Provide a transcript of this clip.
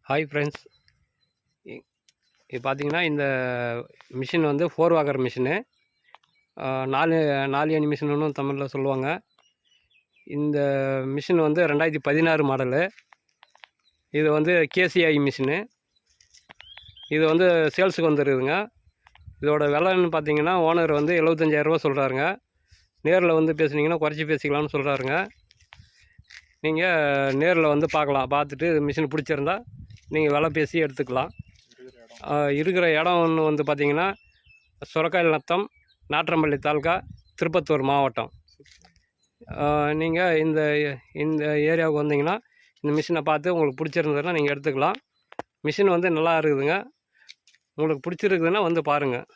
Hi friends, இது பார்த்தீங்கன்னா இந்த மிஷின் வந்து 4 வாக்கர் மிஷினு. 4 அணி மிஷினுன்னு தமிழில் சொல்லுவாங்க. இந்த மிஷின் வந்து 2016 மாடலு. இது வந்து கேசிஐ மிஷினு. இது வந்து சேல்ஸுக்கு வந்துருக்குதுங்க. இதோட விலைன்னு பார்த்தீங்கன்னா ஓனர் வந்து 75,000 சொல்கிறாருங்க. நேரில் வந்து பேசுனீங்கன்னா குறைச்சி பேசிக்கலாம்னு சொல்கிறாருங்க. நீங்கள் நேரில் வந்து பார்க்கலாம். பார்த்துட்டு மிஷின் பிடிச்சிருந்தா நீங்கள் விலை பேசி எடுத்துக்கலாம். இருக்கிற இடம் ஒன்று வந்து பார்த்திங்கன்னா சுரக்காயில் நத்தம், நாற்றம்பள்ளி தாலுக்கா, திருப்பத்தூர் மாவட்டம். நீங்கள் இந்த ஏரியாவுக்கு வந்தீங்கன்னா இந்த மிஷினை பார்த்து உங்களுக்கு பிடிச்சிருந்ததுன்னா நீங்கள் எடுத்துக்கலாம். மிஷின் வந்து நல்லா இருக்குதுங்க. உங்களுக்கு பிடிச்சிருக்குதுன்னா வந்து பாருங்கள்.